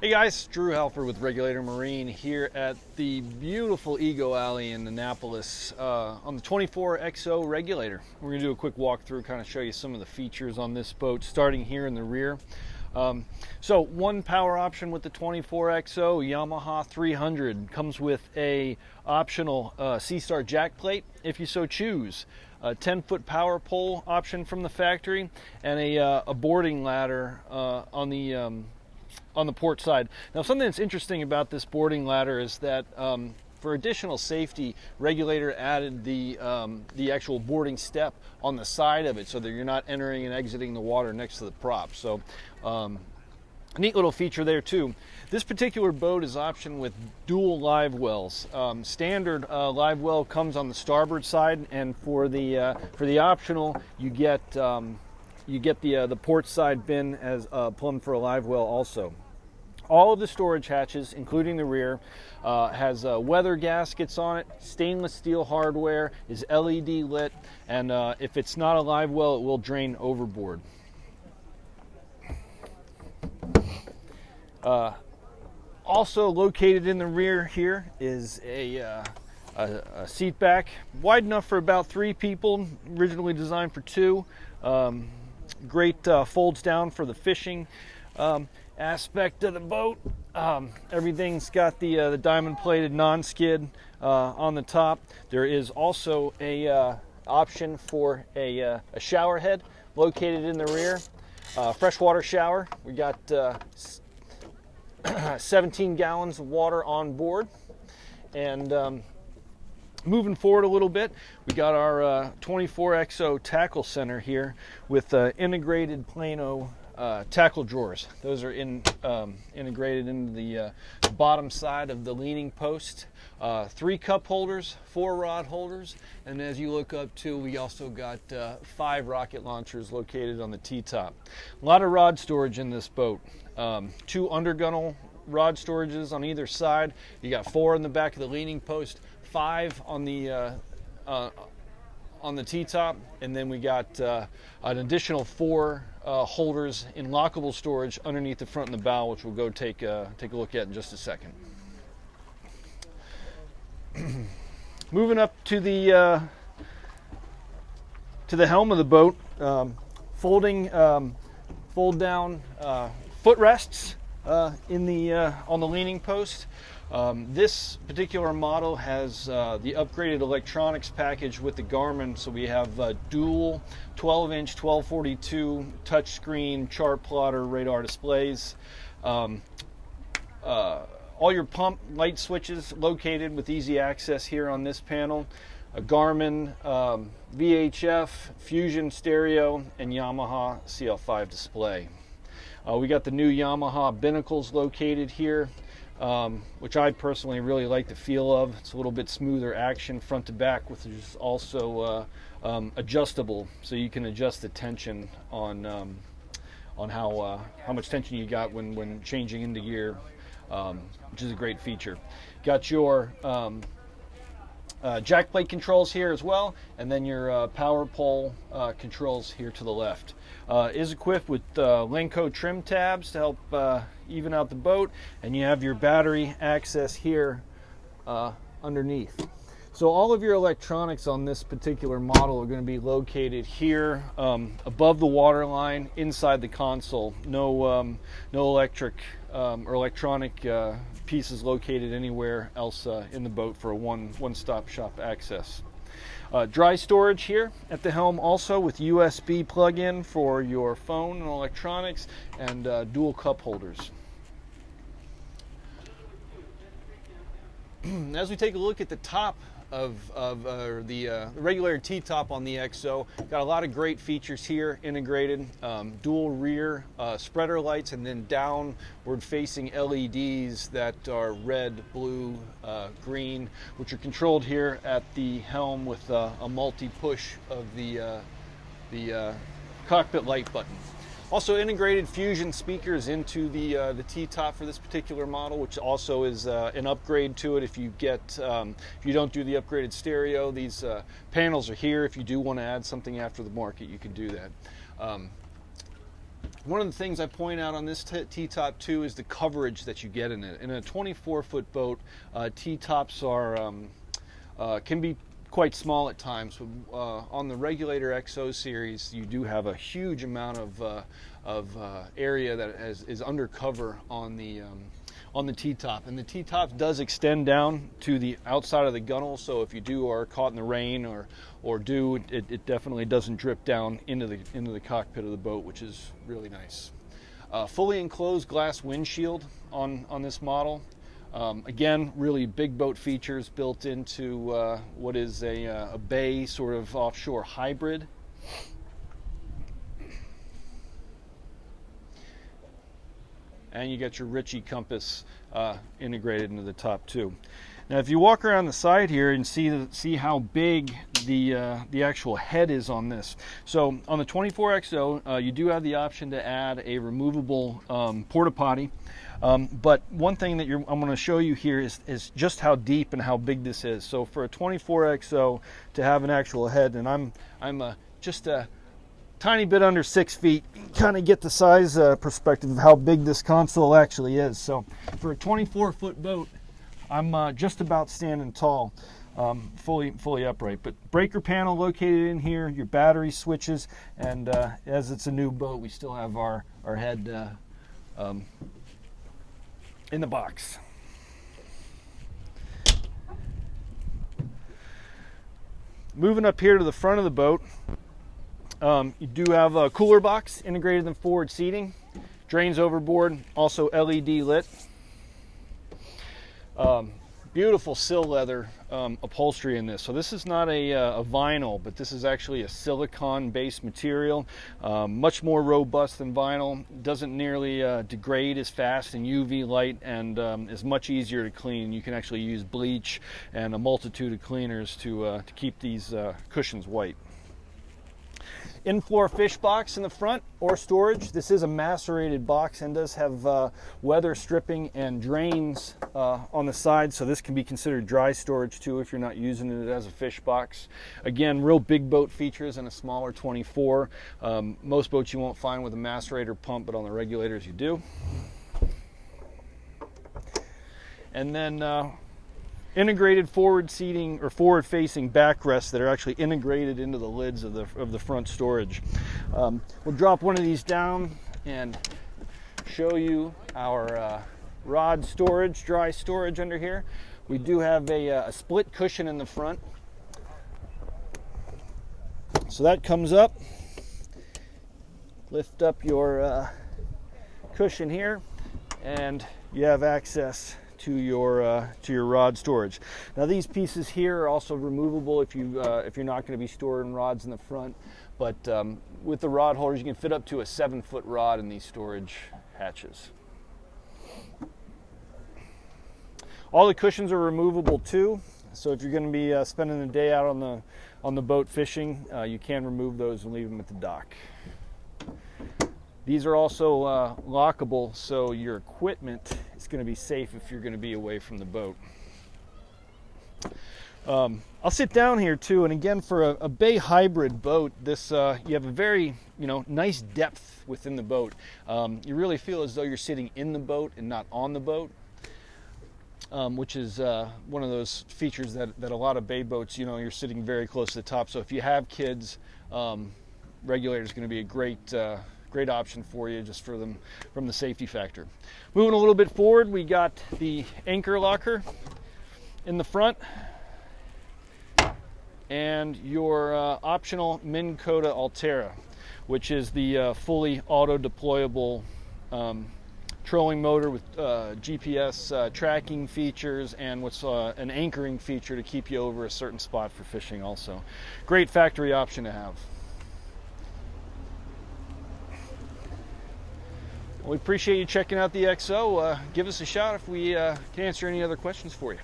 Hey guys, Drew Halford with Regulator Marine here at the beautiful Ego Alley in Annapolis on the 24XO Regulator. We're going to do a quick walkthrough, kind of show you some of the features on this boat, starting here in the rear. So one power option with the 24XO Yamaha 300 comes with a optional C-Star jack plate if you so choose, a 10-foot power pole option from the factory, and a boarding ladder on the port side. Now, something that's interesting about this boarding ladder is that for additional safety, Regulator added the actual boarding step on the side of it so that you're not entering and exiting the water next to the prop. So a neat little feature there too. This particular boat is optioned with dual live wells. Standard live well comes on the starboard side, and for the optional, you get the port side bin as plumbed for a live well also. All of the storage hatches, including the rear, has weather gaskets on it, stainless steel hardware, is LED lit, and if it's not a live well, it will drain overboard. Also located in the rear here is a seat back, wide enough for about 3 people, originally designed for 2. Great folds down for the fishing aspect of the boat. Everything's got the diamond plated non-skid on the top. There is also a option for a shower head located in the rear. Freshwater shower. We got 17 gallons of water on board. And moving forward a little bit, we got our 24XO tackle center here with integrated Plano tackle drawers. Those are integrated into the bottom side of the leaning post. 3 cup holders, 4 rod holders, and as you look up too, we also got 5 rocket launchers located on the T-top. A lot of rod storage in this boat. 2 undergunnel rod storages on either side. You got 4 in the back of the leaning post, 5 on the T-top, and then we got an additional 4 holders in lockable storage underneath the front and the bow, which we'll go take a look at in just a second. Moving up to the helm of the boat, fold down footrests on the leaning post. This particular model has the upgraded electronics package with the Garmin, so we have dual 12-inch 1242 touchscreen chart plotter radar displays. All your pump light switches located with easy access here on this panel. A Garmin, VHF, Fusion stereo, and Yamaha CL5 display. We got the new Yamaha binnacles located here, which I personally really like the feel of. It's a little bit smoother action front to back, which is also adjustable, so you can adjust the tension on how much tension you got when changing into gear, which is a great feature. Got your jack plate controls here as well, and then your power pole controls here to the left. Is equipped with Lenco trim tabs to help even out the boat, and you have your battery access here underneath. So all of your electronics on this particular model are going to be located here above the water line inside the console. No electric or electronic pieces located anywhere else in the boat for a one-stop shop access. Dry storage here at the helm also with USB plug-in for your phone and electronics, and dual cup holders. As we take a look at the top of the regular T-top on the XO, got a lot of great features here integrated. Dual rear spreader lights, and then downward facing LEDs that are red, blue, green, which are controlled here at the helm with a multi-push of the cockpit light button. Also integrated Fusion speakers into the T-top for this particular model, which also is an upgrade to it. If you don't do the upgraded stereo, these panels are here. If you do want to add something after the market, you can do that. One of the things I point out on this T-top too is the coverage that you get in it. In a 24-foot boat, T-tops are can be quite small at times. On the Regulator XO series, you do have a huge amount of area that is under cover on the T-top, and the T-top does extend down to the outside of the gunnel. So if you are caught in the rain it definitely doesn't drip down into the cockpit of the boat, which is really nice. Fully enclosed glass windshield on this model. Again, really big boat features built into what is a bay sort of offshore hybrid. And you got your Ritchie compass integrated into the top too. Now, if you walk around the side here and see how big the actual head is on this. So on the 24XO, you do have the option to add a removable porta potty. But one thing that I'm going to show you here is just how deep and how big this is. So for a 24XO to have an actual head, and I'm just a tiny bit under 6 feet, kind of get the size perspective of how big this console actually is. So for a 24-foot boat, I'm just about standing tall, fully upright. But breaker panel located in here, your battery switches, and as it's a new boat, we still have our head in the box. Moving up here to the front of the boat, you do have a cooler box integrated in the forward seating, drains overboard, also LED lit. Beautiful sill leather upholstery in this. So this is not a vinyl, but this is actually a silicone-based material, much more robust than vinyl. Doesn't nearly degrade as fast in UV light, and is much easier to clean. You can actually use bleach and a multitude of cleaners to keep these cushions white. In-floor fish box in the front or storage. This is a macerated box and does have weather stripping and drains on the side, so this can be considered dry storage too if you're not using it as a fish box. Again, real big boat features in a smaller 24. Most boats you won't find with a macerator pump, but on the Regulators you do. And then integrated forward seating or forward facing backrests that are actually integrated into the lids of the front storage. We'll drop one of these down and show you our rod storage, dry storage under here. We do have a split cushion in the front. So that comes up. Lift up your cushion here and you have access to your rod storage. Now these pieces here are also removable if you're not going to be storing rods in the front, but with the rod holders you can fit up to a 7-foot rod in these storage hatches. All the cushions are removable too, so if you're going to be spending the day out on the boat fishing, you can remove those and leave them at the dock. These are also lockable, so your equipment is going to be safe if you're going to be away from the boat. I'll sit down here too, and again, for a bay hybrid boat, this you have a very nice depth within the boat. You really feel as though you're sitting in the boat and not on the boat, which is one of those features that a lot of bay boats, you're sitting very close to the top. So if you have kids, Regulator is going to be a great option for you just for them from the safety factor. Moving a little bit forward, we got the anchor locker in the front and your optional Minn Kota Altera, which is the fully auto deployable trolling motor with GPS tracking features and what's an anchoring feature to keep you over a certain spot for fishing also. Great factory option to have. We appreciate you checking out the XO. Give us a shout if we can answer any other questions for you.